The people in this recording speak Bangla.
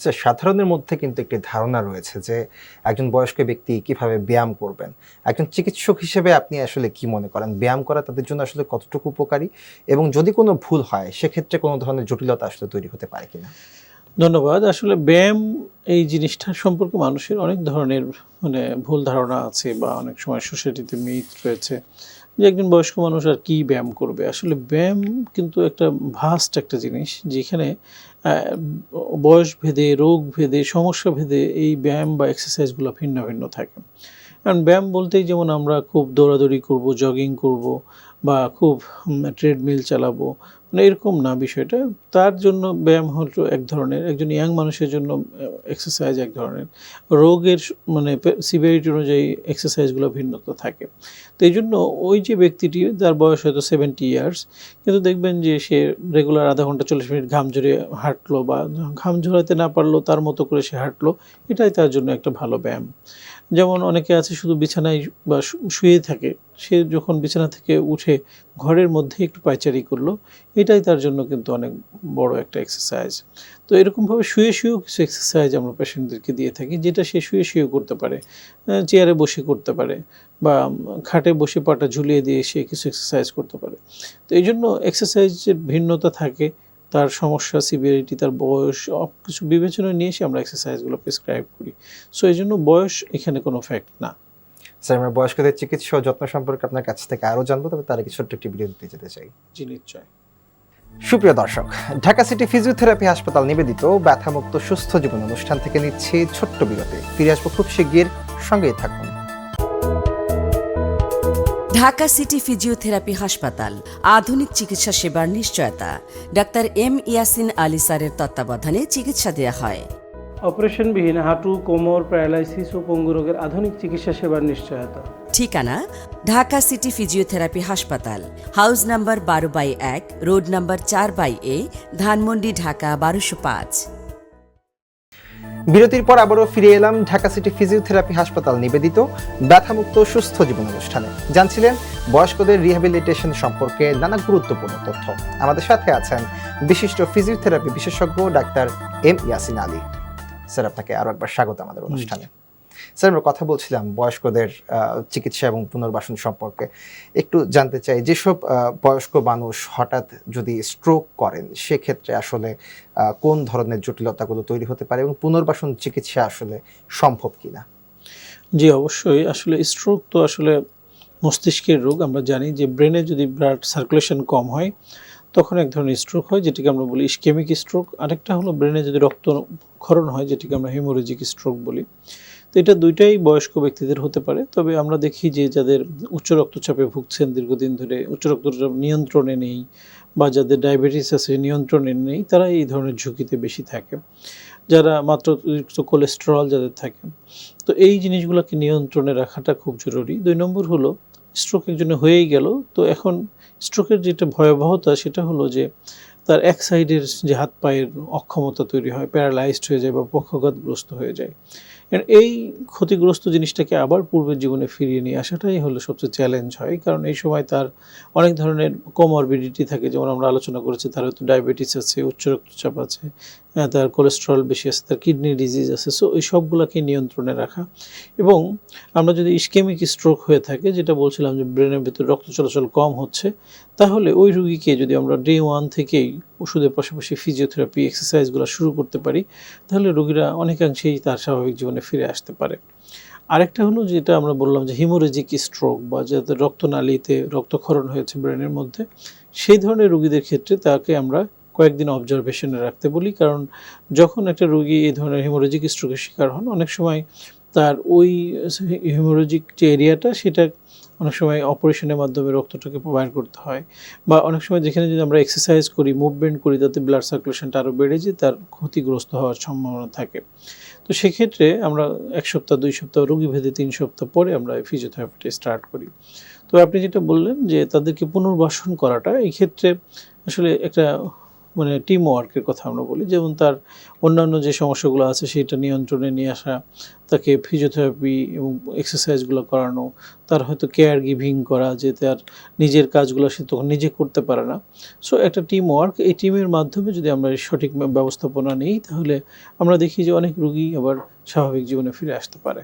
আচ্ছা, সাধারণের মধ্যে কিন্তু একটি ধারণা রয়েছে যে একজন বয়স্ক ব্যক্তি কিভাবে ব্যায়াম করবেন। একজন চিকিৎসক হিসেবে আপনি আসলে কি মনে করেন? ব্যায়াম করা তাদের জন্য আসলে কতটুকু উপকারী? এবং যদি কোনো ভুল হয় সেক্ষেত্রে কোনো ধরনের জটিলতা আসলে তৈরি হতে পারে কিনা? ধন্যবাদ। আসলে ব্যায়াম এই জিনিসটার সম্পর্কে মানুষের অনেক ধরনের ভুল ধারণা আছে বা অনেক সময় সোসাইটিতে মিথ রয়েছে যে একজন বয়স্ক মানুষ আর কি ব্যায়াম করবে। আসলে ব্যায়াম কিন্তু একটা ভাস্ট একটা জিনিস যেখানে আ বয়স ভেদে, রোগ ভেদে, সমস্যা ভেদে এই ব্যায়াম বা এক্সারসাইজ গুলা ভিন্ন, ভিন্ন থাকে। কারণ ব্যায়াম বলতেই যেমন আমরা খুব দৌড়াদৌড়ি করব, জগিং করব বা খুব ট্রেডমিল চালাবো। এরকম না বিষয়টা। তার জন্য ব্যায়াম হলো এক ধরনের, একজন ইয়াং মানুষের জন্য এক্সারসাইজ এক ধরনের। রোগের সিভিয়ারিটি অনুযায়ী এক্সারসাইজগুলো ভিন্নতা থাকে। তো এইজন্য ওই যে ব্যক্তিটি যার বয়স হয়তো 70 ইয়ার্স কিন্তু দেখবেন যে সে রেগুলার ০.৫ ঘন্টা ৪০ মিনিট ঘাম ঝরিয়ে হাঁটলো বা ঘাম ঝরাতে না পারলেও তার মতো করে সে হাঁটলো, এটাই তার জন্য একটা ভালো ব্যায়াম। যেমন অনেকে আছে শুধু বিছানায় বা শুয়ে থাকে। সে যখন বিছানা থেকে উঠে ঘরের মধ্যে একটু পায়চারি করলো, এটাই তার জন্য কিন্তু অনেক বড় একটা এক্সারসাইজ। তো এরকমভাবে শুয়ে, শুয়েও কিছু এক্সারসাইজ আমরা পেশেন্টদেরকে দিয়ে থাকি, যেটা সে শুয়ে, শুয়েও করতে পারে। চেয়ারে বসে করতে পারে বা খাটে বসে পাটা ঝুলিয়ে দিয়ে সে কিছু এক্সারসাইজ করতে পারে। তো এইজন্য এক্সারসাইজের ভিন্নতা থাকে। তার সমস্যা, সিভিয়ারিটি, তার বয়স সব কিছু বিবেচনায় নিয়ে এসে আমরা এক্সারসাইজগুলো প্রেসক্রাইব করি। সো এইজন্য বয়স এখানে কোনো ফ্যাক্ট না। স্যার, আমরা বয়স্কদের চিকিৎসা ও যত্ন সম্পর্কে আপনার কাছ থেকে আরো জানবো। তবে তার আগে ছোট্ট একটি বিরতিতে যেতে চাই। জি, নিশ্চয়ই। সুপ্রিয় দর্শক, ঢাকা সিটি ফিজিওথেরাপি হাসপাতাল নিবেদিত ব্যথামুক্ত সুস্থ জীবন অনুষ্ঠান থেকে নিচ্ছি ছোট্ট বিরতি। ফিরে আসবো খুব শিগগির, সঙ্গেই থাকুন। ঢাকা সিটি ফিজিওথেরাপি হাসপাতাল, আধুনিক চিকিৎসা সেবার নিশ্চয়তা। ডাক্তার এম ইয়াসিন আলী স্যারের তত্ত্বাবধানে চিকিৎসা দেয়া হয়। অপারেশনবিহীন হাঁটু, কোমর, প্যারালাইসিস ও পঙ্গু রোগের আধুনিক চিকিৎসা সেবার নিশ্চয়তা। ঠিকানা ঢাকা সিটি ফিজিওথেরাপি হাসপাতাল, house number 12/1, road number 4/A, Dhanmondi, Dhaka ১২০৫। বিরতির পর আবারও ফিরে এলাম ঢাকা সিটি ফিজিওথেরাপি হাসপাতাল নিবেদিত ব্যথামুক্ত সুস্থ জীবন অনুষ্ঠানে। জানছিলেন বয়স্কদের রিহ্যাবিলিটেশন সম্পর্কে নানা গুরুত্বপূর্ণ তথ্য। আমাদের সাথে আছেন বিশিষ্ট ফিজিওথেরাপি বিশেষজ্ঞ doctor M Yasin Ali. Sir, আপনাকে আরো একবার স্বাগত আমাদের অনুষ্ঠানে। স্যার, আমরা কথা বলছিলাম বয়স্কদের চিকিৎসা এবং পুনর্বাসন সম্পর্কে। একটু জানতে চাই, যেসব বয়স্ক মানুষ হঠাৎ যদি স্ট্রোক করেন সেক্ষেত্রে আসলে কোন ধরনের জটিলতাগুলো তৈরি হতে পারে এবং পুনর্বাসন চিকিৎসা আসলে সম্ভব কিনা? জি, অবশ্যই। আসলে স্ট্রোক তো আসলে মস্তিষ্কের রোগ। আমরা জানি যে ব্রেনে যদি ব্লাড সার্কুলেশন কম হয় তখন এক ধরনের স্ট্রোক হয়, যেটিকে আমরা বলি ইসকেমিক স্ট্রোক। আরেকটা হলো ব্রেনে যদি রক্তক্ষরণ হয়, যেটিকে আমরা হেমোরেজিক স্ট্রোক বলি। তো এটা দুইটাই বয়স্ক ব্যক্তিদের হতে পারে। তবে আমরা দেখি যে যাদের উচ্চ রক্তচাপে ভুগছেন দীর্ঘদিন ধরে, উচ্চ রক্তচাপ নিয়ন্ত্রণে নেই বা যাদের ডায়াবেটিস আছে নিয়ন্ত্রণে নেই, তারা এই ধরনের ঝুঁকিতে বেশি থাকে। যারা মাত্রাতিরিক্ত কোলেস্টেরল যাদের থাকে। তো এই জিনিসগুলোকে নিয়ন্ত্রণে রাখাটা খুব জরুরি। ২ নম্বর হলো স্ট্রোক একজনের হয়েই গেল। তো এখন স্ট্রোকের যেটা ভয়াবহতা সেটা হলো যে তার এক সাইডের যে হাত পায়ের অক্ষমতা তৈরি হয়, প্যারালাইজড হয়ে যায় বা পক্ষাঘাতগ্রস্ত হয়ে যায়। এই ক্ষতিগ্রস্ত জিনিসটাকে আবার পূর্বের জীবনে ফিরিয়ে নিয়ে আসাটাই হলো সবচেয়ে চ্যালেঞ্জ হয়। কারণ এই সময় তার অনেক ধরনের কোমরবিডিটি থাকে, যেমন আমরা আলোচনা করেছি তার হয়তো ডায়াবেটিস আছে, উচ্চ রক্তচাপ আছে, তার কোলেস্টেরল বেশি আছে, তার কিডনি ডিজিজ আছে। সো এই সবগুলাকে নিয়ন্ত্রণে রাখা। এবং আমরা যদি ইসকেমিক স্ট্রোক হয়ে থাকে, যেটা বলছিলাম যে ব্রেনের ভেতরে রক্ত চলাচল কম হচ্ছে, তাহলে ওই রুগীকে যদি আমরা ডে 1 থেকেই ওষুধের পাশাপাশি ফিজিওথেরাপি এক্সারসাইজগুলো শুরু করতে পারি, তাহলে রোগীরা অনেকাংশেই তার স্বাভাবিক জীবনে ফিরে আসতে পারে। আরেকটা হলো যেটা আমরা বললাম যে হিমোরেজিক স্ট্রোক বা যাদের রক্তনালীতে রক্তক্ষরণ হয়েছে ব্রেনের মধ্যে, সেই ধরনের রোগীদের ক্ষেত্রে তাকে আমরা কয়েকদিন অবজারভেশনে রাখতে বলি। কারণ যখন একটা রোগী এই ধরনের হিমোরেজিক স্ট্রোকের শিকার হন, অনেক সময় তার ওই হিমোরেজিক যে এরিয়াটা সেটা অনেক সময় অপারেশনের মাধ্যমে রক্তটাকে বাইর করতে হয় বা অনেক সময় যেখানে যদি আমরা এক্সারসাইজ করি, মুভমেন্ট করি, তাতে ব্লাড সার্কুলেশনটা আরও বেড়ে যায়, তার ক্ষতিগ্রস্ত হওয়ার সম্ভাবনা থাকে। তো সেক্ষেত্রে আমরা ১ সপ্তাহ, ২ সপ্তাহ, রোগীভেদে ৩ সপ্তাহ পরে আমরা ফিজিওথেরাপিটা স্টার্ট করি। তো আপনি যেটা বললেন যে তাদেরকে পুনর্বাসন করাটা, এই ক্ষেত্রে আসলে একটা মানে টিম ওয়ার্কের কথা আমরা বলি, যেমন তার অন্যান্য যে সমস্যাগুলো আছে সেটা নিয়ন্ত্রণে নিয়ে আসা, তাকে ফিজিওথেরাপি এবং এক্সারসাইজগুলো করানো, তার হয়তো কেয়ার গিভিং করা, যে তার নিজের কাজগুলো সে তখন নিজে করতে পারে না। সো একটা টিম ওয়ার্ক, এই টিমের মাধ্যমে যদি আমরা সঠিক ব্যবস্থাপনা নিই তাহলে আমরা দেখি যে অনেক রোগী আবার স্বাভাবিক জীবনে ফিরে আসতে পারে।